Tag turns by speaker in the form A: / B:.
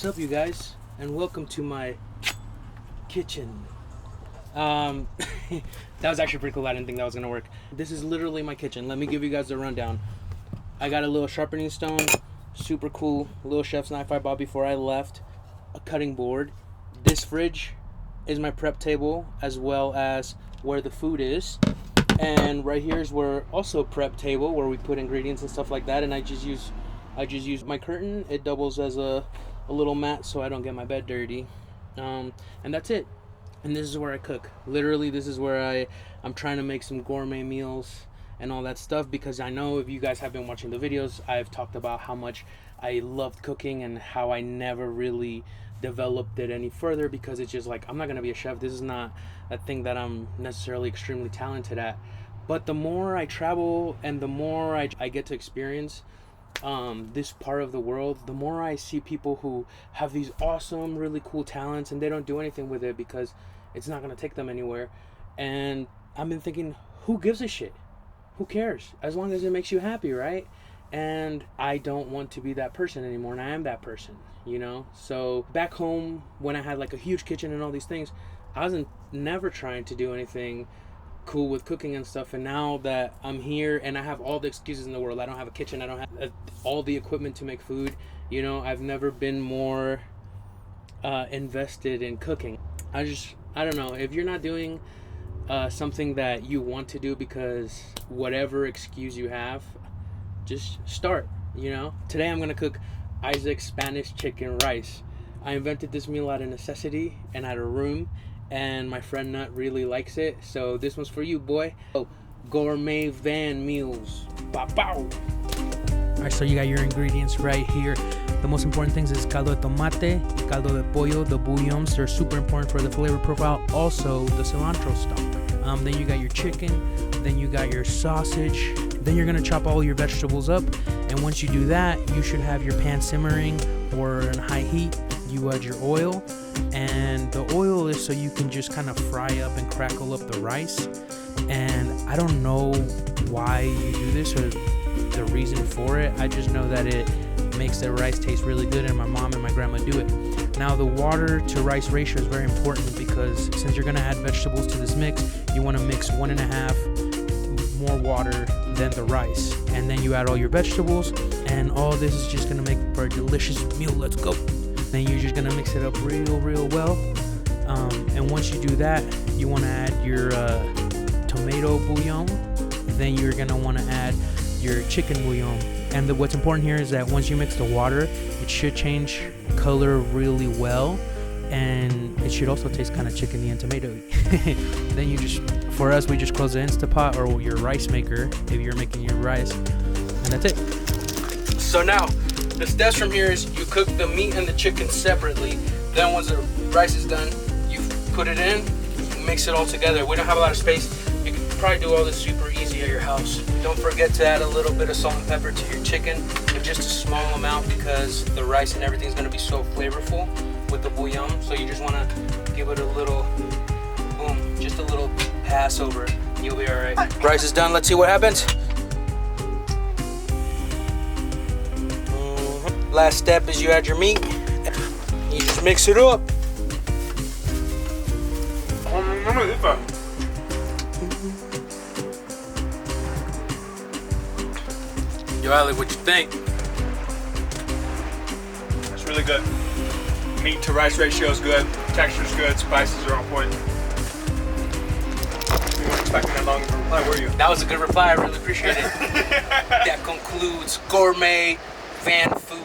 A: up, you guys, and welcome to my kitchen. That was actually pretty cool. I didn't think that was gonna work. This is literally my kitchen. Let me give you guys the rundown. I got a little sharpening stone, super cool little chef's knife I bought before I left, a cutting board. This fridge is my prep table, as well as where the food is. And right here is where also prep table, where we put ingredients and stuff like that. And I just use my curtain. It doubles as a little mat so I don't get my bed dirty. And that's it. And this is where I cook. Literally, this is where I'm trying to make some gourmet meals and all that stuff, because I know if you guys have been watching the videos, I've talked about how much I loved cooking and how I never really developed it any further, because it's just like, I'm not gonna be a chef. This is not a thing that I'm necessarily extremely talented at. But the more I travel and the more I get to experience this part of the world, the more I see people who have these awesome, really cool talents, and they don't do anything with it because it's not gonna take them anywhere. And I've been thinking, who gives a shit? Who cares? As long as it makes you happy, right? And I don't want to be that person anymore, and I am that person, you know? So back home, when I had like a huge kitchen and all these things, I wasn't never trying to do anything cool with cooking and stuff. And now that I'm here and I have all the excuses in the world, I don't have a kitchen, I don't have all the equipment to make food, you know, I've never been more invested in cooking. I don't know, if you're not doing something that you want to do because whatever excuse you have, just start, you know? Today I'm gonna cook Isaac's Spanish chicken rice. I invented this meal out of necessity and out of room, and my friend Nut really likes it, so this one's for you, boy. Oh, gourmet van meals. Bow, bow. Alright, so you got your ingredients right here. The most important things is caldo de tomate, caldo de pollo, the bouillons. They're super important for the flavor profile. Also, the cilantro stalk. Then you got your chicken. Then you got your sausage. Then you're gonna chop all your vegetables up. And once you do that, you should have your pan simmering or in high heat. You add your oil. And the oil is so you can just kind of fry up and crackle up the rice. And I don't know why you do this or the reason for it. I just know that it makes the rice taste really good, and my mom and my grandma do it. Now, the water to rice ratio is very important, because since you're going to add vegetables to this mix, you want to mix 1.5 more water than the rice, and then you add all your vegetables, and all this is just going to make for a delicious meal. Let's go. Then you're just going to mix it up real well, and once you do that, you want to add your tomato bouillon. Then you're going to want to add your chicken bouillon. And what's important here is that once you mix the water, it should change color really well, and it should also taste kind of chickeny and tomatoey. Then for us, we just close the Instapot or your rice maker if you're making your rice, and that's it. So now, the steps from here is you cook the meat and the chicken separately. Then once the rice is done, you put it in, mix it all together. We don't have a lot of space. You can probably do all this super easy at your house. Don't forget to add a little bit of salt and pepper to your chicken, but just a small amount, because the rice and everything is going to be so flavorful with the bouillon. So you just want to give it a little boom, just a little pass over. You'll be all right. Rice is done. Let's see what happens. Last step is you add your meat. You just mix it up. Yo, Ali, what you think?
B: That's really good. Meat to rice ratio is good. Texture's good. Spices are on point. You weren't expecting that long of a reply, were you?
A: That was a good reply. I really appreciate it. That concludes Gourmet Van Food